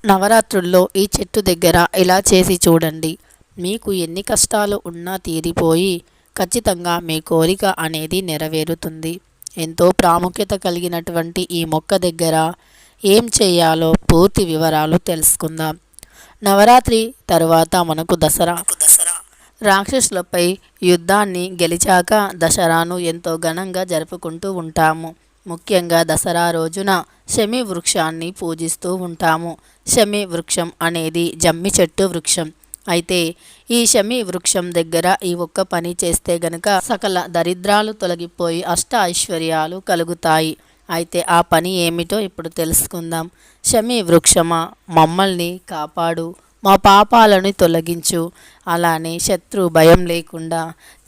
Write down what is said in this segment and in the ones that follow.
నవరాత్రుల్లో ఈ చెట్టు దగ్గర ఇలా చేసి చూడండి. మీకు ఎన్ని కష్టాలు ఉన్నా తీరిపోయి ఖచ్చితంగా మీ కోరిక అనేది నెరవేరుతుంది. ఎంతో ప్రాముఖ్యత కలిగినటువంటి ఈ మొక్క దగ్గర ఏం చేయాలో పూర్తి వివరాలు తెలుసుకుందాం. నవరాత్రి తరువాత మనకు దసరా. రాక్షసులపై యుద్ధాన్ని గెలిచాక దసరాను ఎంతో ఘనంగా జరుపుకుంటూ ఉంటాము. ముఖ్యంగా దసరా రోజున శమి వృక్షాన్ని పూజిస్తూ ఉంటాము. శమి వృక్షం అనేది జమ్మి చెట్టు వృక్షం. అయితే ఈ శమి వృక్షం దగ్గర ఈ ఒక్క పని చేస్తే గనుక సకల దరిద్రాలు తొలగిపోయి అష్ట ఐశ్వర్యాలు కలుగుతాయి. అయితే ఆ పని ఏమిటో ఇప్పుడు తెలుసుకుందాం. శమి వృక్షమా, మమ్మల్ని కాపాడు, మా పాపాలను తొలగించు, అలానే శత్రు భయం లేకుండా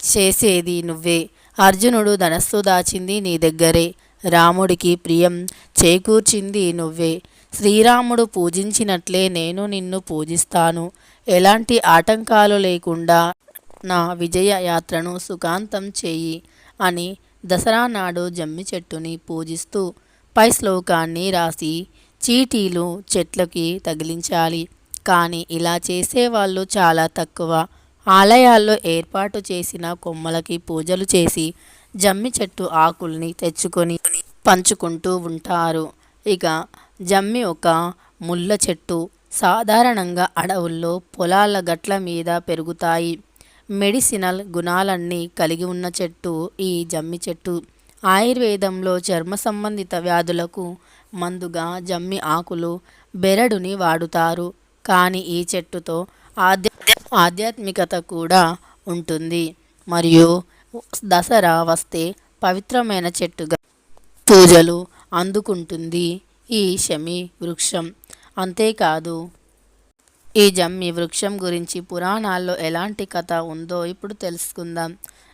చేసేది నువ్వే. అర్జునుడు ధనస్సు దాచింది నీ దగ్గరే, రాముడికి ప్రియం చేకూర్చింది నువ్వే. శ్రీరాముడు పూజించినట్లే నేను నిన్ను పూజిస్తాను. ఎలాంటి ఆటంకాలు లేకుండా నా విజయ యాత్రను సుఖాంతం చేయి అని దసరా నాడు జమ్మి చెట్టుని పూజిస్తూ పై శ్లోకాన్ని రాసి చీటీలు చెట్లకి తగిలించాలి. కానీ ఇలా చేసేవాళ్ళు చాలా తక్కువ. ఆలయాల్లో ఏర్పాటు చేసిన కొమ్మలకి పూజలు చేసి జమ్మి చెట్టు ఆకుల్ని తెచ్చుకొని పంచుకుంటూ ఉంటారు. ఇక జమ్మి ఒక ముళ్ళ చెట్టు. సాధారణంగా అడవుల్లో పొలాల గట్ల మీద పెరుగుతాయి. మెడిసినల్ గుణాలన్నీ కలిగి ఉన్న చెట్టు ఈ జమ్మి చెట్టు. ఆయుర్వేదంలో చర్మ సంబంధిత వ్యాధులకు మందుగా జమ్మి ఆకులు, బెరడుని వాడుతారు. కానీ ఈ చెట్టుతో ఆధ్యాత్మికత కూడా ఉంటుంది. మరియు దసరా వస్తే పవిత్రమైన చెట్టుగా పూజలు అందుకుంటుంది ఈ శమి వృక్షం. అంతేకాదు ఈ జమ్మి వృక్షం గురించి పురాణాల్లో ఎలాంటి కథ ఉందో ఇప్పుడు తెలుసుకుందాం.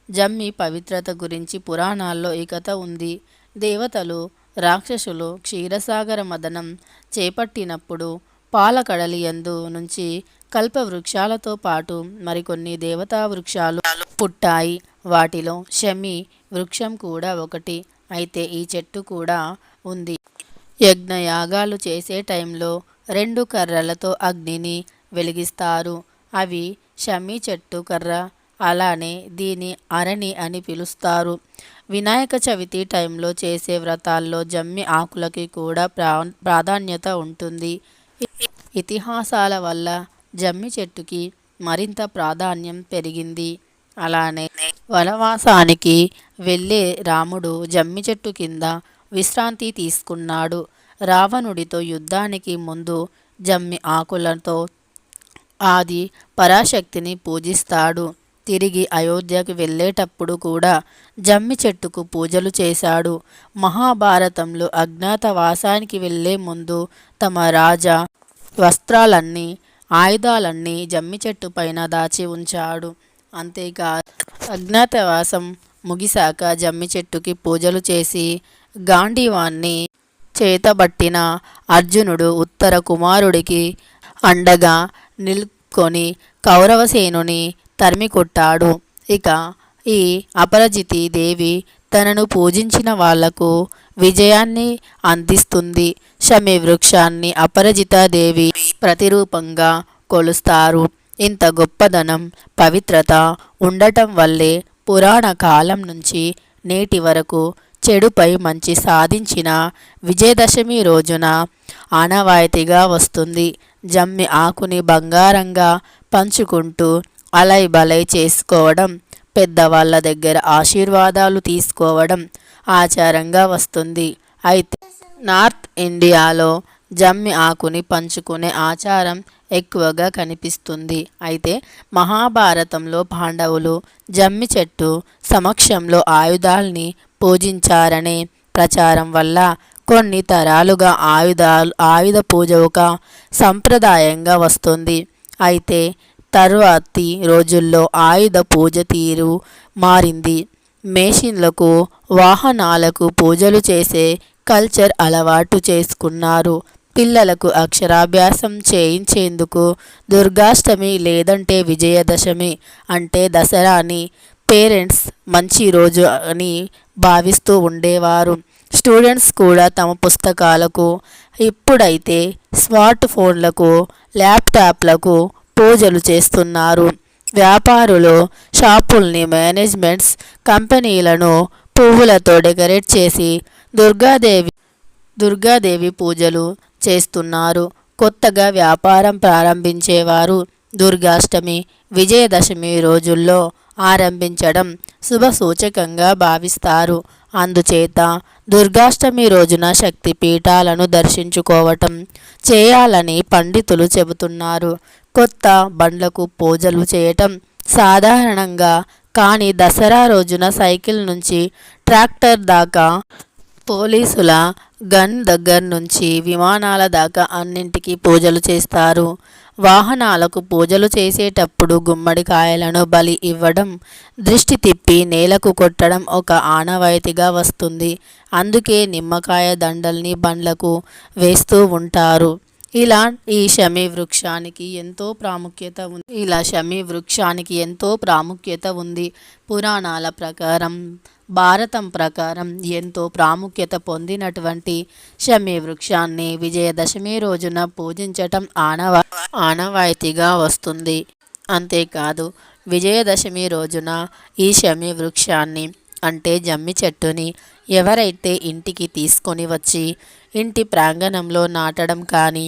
జమ్మి పవిత్రత గురించి పురాణాల్లో ఈ కథ ఉంది. దేవతలు, రాక్షసులు క్షీరసాగర మదనం చేపట్టినప్పుడు పాలకడలి యందు నుంచి కల్ప వృక్షాలతో పాటు మరికొన్ని దేవతా వృక్షాలు పుట్టాయి. వాటిలో శమి వృక్షం కూడా ఒకటి. అయితే ఈ చెట్టు కూడా ఉంది. యజ్ఞయాగాలు చేసే టైంలో 2 కర్రలతో అగ్నిని వెలిగిస్తారు. అవి శమి చెట్టు కర్ర, అలానే దీని అరణి అని పిలుస్తారు. వినాయక చవితి టైంలో చేసే వ్రతాల్లో జమ్మి ఆకులకి కూడా ప్రాధాన్యత ఉంటుంది. ఇతిహాసాల వల్ల జమ్మి చెట్టుకి మరింత ప్రాధాన్యం పెరిగింది. అలానే వనవాసానికి వెళ్ళే రాముడు జమ్మి చెట్టు కింద విశ్రాంతి తీసుకున్నాడు. రావణుడితో యుద్ధానికి ముందు జమ్మి ఆకులతో ఆది పరాశక్తిని పూజిస్తాడు. తిరిగి అయోధ్యకు వెళ్ళేటప్పుడు కూడా జమ్మి చెట్టుకు పూజలు చేశాడు. మహాభారతంలో అజ్ఞాతవాసానికి వెళ్ళే ముందు తమ రాజా వస్త్రాలన్నీ, ఆయుధాలన్నీ జమ్మి చెట్టు పైన దాచి ఉంచాడు. అంతేకాదు అజ్ఞాతవాసం ముగిశాక జమ్మి చెట్టుకి పూజలు చేసి గాంధీవాన్ని చేతబట్టిన అర్జునుడు ఉత్తర కుమారుడికి అండగా నిల్కొని కౌరవసేనుని తరిమికొట్టాడు. ఇక ఈ అపరజితి దేవి తనను పూజించిన వాళ్లకు విజయాన్ని అందిస్తుంది. శమి వృక్షాన్ని అపరజిత దేవి ప్రతిరూపంగా కొలుస్తారు. ఇంత గొప్పదనం, పవిత్రత ఉండటం వల్లే పురాణ కాలం నుంచి నేటి వరకు చెడుపై మంచి సాధించిన విజయదశమి రోజున ఆనవాయితీగా వస్తుంది. జమ్మి ఆకుని బంగారంగా పంచుకుంటూ అలై బలై చేసుకోవడం, పెద్దవాళ్ళ దగ్గర ఆశీర్వాదాలు తీసుకోవడం ఆచారంగా వస్తుంది. అయితే నార్త్ ఇండియాలో జమ్మి ఆకుని పంచుకునే ఆచారం ఎక్కువగా కనిపిస్తుంది. అయితే మహాభారతంలో పాండవులు జమ్మి చెట్టు సమక్షంలో ఆయుధాల్ని పూజించారనే ప్రచారం వల్ల కొన్ని తరాలుగా ఆయుధ పూజ ఒక సంప్రదాయంగా వస్తుంది. అయితే తరువాతి రోజుల్లో ఆయుధ పూజ తీరు మారింది. మేషన్లకు, వాహనాలకు పూజలు చేసే కల్చర్ అలవాటు చేసుకున్నారు. పిల్లలకు అక్షరాభ్యాసం చేయించేందుకు దుర్గాష్టమి లేదంటే విజయదశమి అంటే దసరాని పేరెంట్స్ మంచి రోజు అని భావిస్తూ ఉండేవారు. స్టూడెంట్స్ కూడా తమ పుస్తకాలకు, ఇప్పుడైతే స్మార్ట్ ఫోన్లకు, ల్యాప్టాప్లకు పూజలు చేస్తున్నారు. వ్యాపారులు షాపుల్ని, మేనేజ్మెంట్స్ కంపెనీలను పువ్వులతో డెకరేట్ చేసి దుర్గాదేవి పూజలు చేస్తున్నారు. కొత్తగా వ్యాపారం ప్రారంభించేవారు దుర్గాష్టమి, విజయదశమి రోజుల్లో ఆరంభించడం శుభసూచకంగా భావిస్తారు. అందుచేత దుర్గాష్టమి రోజున శక్తి పీఠాలను దర్శించుకోవటం చేయాలని పండితులు చెబుతున్నారు. కొత్త బండ్లకు పూజలు చేయటం సాధారణంగా, కానీ దసరా రోజున సైకిల్ నుంచి ట్రాక్టర్ దాకా, పోలీసుల గన్ దగ్గర నుంచి విమానాల దాకా అన్నింటికీ పూజలు చేస్తారు. వాహనాలకు పూజలు చేసేటప్పుడు గుమ్మడికాయలను బలి ఇవ్వడం, దృష్టి తిప్పి నేలకు కొట్టడం ఒక ఆనవాయితీగా వస్తుంది. అందుకే నిమ్మకాయ దండల్ని బండ్లకు వేస్తూ ఉంటారు. ఈ శమీ వృక్షానికి ఎంతో ప్రాముఖ్యత ఉంది. పురాణాల ప్రకారం, భారతం ప్రకారం ఎంతో ప్రాముఖ్యత పొందినటువంటి శమీ వృక్షాన్ని విజయదశమి రోజున పూజించటం ఆనవాయితీగా వస్తుంది. అంతేకాదు, విజయదశమి రోజున ఈ శమీ వృక్షాన్ని, అంటే జమ్మి చెట్టుని ఎవరైతే ఇంటికి తీసుకొని వచ్చి ఇంటి ప్రాంగణంలో నాటడం కానీ,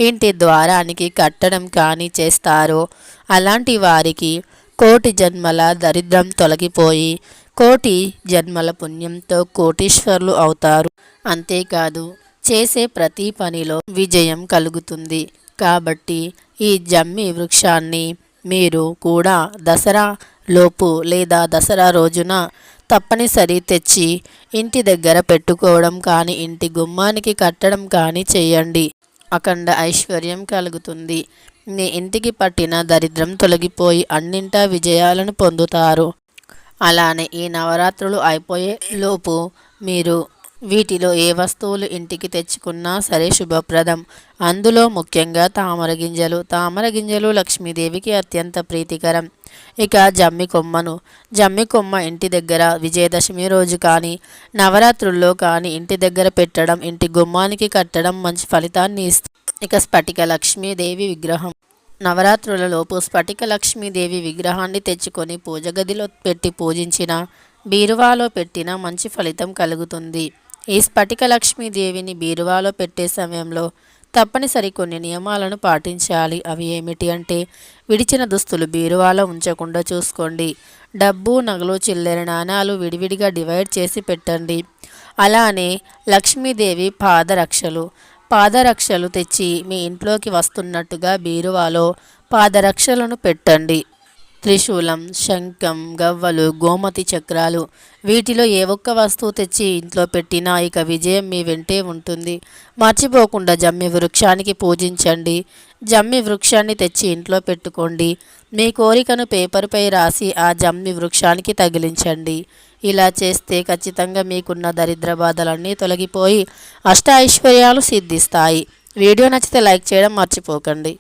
ఇంటి ద్వారానికి కట్టడం కానీ చేస్తారో అలాంటి వారికి కోటి జన్మల దరిద్రం తొలగిపోయి కోటి జన్మల పుణ్యంతో కోటీశ్వరులు అవుతారు. అంతేకాదు, చేసే ప్రతి పనిలో విజయం కలుగుతుంది. కాబట్టి ఈ జమ్మి వృక్షాన్ని మీరు కూడా దసరా లోపు లేదా దసరా రోజున తప్పనిసరి తెచ్చి ఇంటి దగ్గర పెట్టుకోవడం కానీ, ఇంటి గుమ్మానికి కట్టడం కానీ చేయండి. అఖండ ఐశ్వర్యం కలుగుతుంది. మీ ఇంటికి పట్టిన దరిద్రం తొలగిపోయి అన్నింటా విజయాలను పొందుతారు. అలానే ఈ నవరాత్రులు అయిపోయే లోపు మీరు వీటిలో ఏ వస్తువులు ఇంటికి తెచ్చుకున్నా సరే శుభప్రదం. అందులో ముఖ్యంగా తామర గింజలు లక్ష్మీదేవికి అత్యంత ప్రీతికరం. ఇక జమ్మి కొమ్మ ఇంటి దగ్గర విజయదశమి రోజు కానీ, నవరాత్రుల్లో కానీ ఇంటి దగ్గర పెట్టడం, ఇంటి గుమ్మానికి కట్టడం మంచి ఫలితాన్ని ఇస్తుంది. ఇక స్ఫటిక లక్ష్మీదేవి విగ్రహం. నవరాత్రులలోపు స్ఫటిక లక్ష్మీదేవి విగ్రహాన్ని తెచ్చుకొని పూజ గదిలో పెట్టి పూజించిన, బీరువాలో పెట్టిన మంచి ఫలితం కలుగుతుంది. ఈ స్ఫటిక లక్ష్మీదేవిని బీరువాలో పెట్టే సమయంలో తప్పనిసరి కొన్ని నియమాలను పాటించాలి. అవి ఏమిటి అంటే, విడిచిన దుస్తులు బీరువాలో ఉంచకుండా చూసుకోండి. డబ్బు, నగలు, చిల్లర నాణాలు విడివిడిగా డివైడ్ చేసి పెట్టండి. అలానే లక్ష్మీదేవి పాదరక్షలు తెచ్చి మీ ఇంట్లోకి వస్తున్నట్టుగా బీరువాలో పాదరక్షలను పెట్టండి. త్రిశూలం, శంఖం, గవ్వలు, గోమతి చక్రాలు, వీటిలో ఏ ఒక్క వస్తువు తెచ్చి ఇంట్లో పెట్టినా ఇక విజయం మీ వెంటే ఉంటుంది. మర్చిపోకుండా జమ్మి వృక్షానికి పూజించండి. జమ్మి వృక్షాన్ని తెచ్చి ఇంట్లో పెట్టుకోండి. మీ కోరికను పేపర్పై రాసి ఆ జమ్మి వృక్షానికి తగిలించండి. ఇలా చేస్తే ఖచ్చితంగా మీకున్న దరిద్ర బాధలన్నీ తొలగిపోయి అష్ట ఐశ్వర్యాలు సిద్ధిస్తాయి. వీడియో నచ్చితే లైక్ చేయడం మర్చిపోకండి.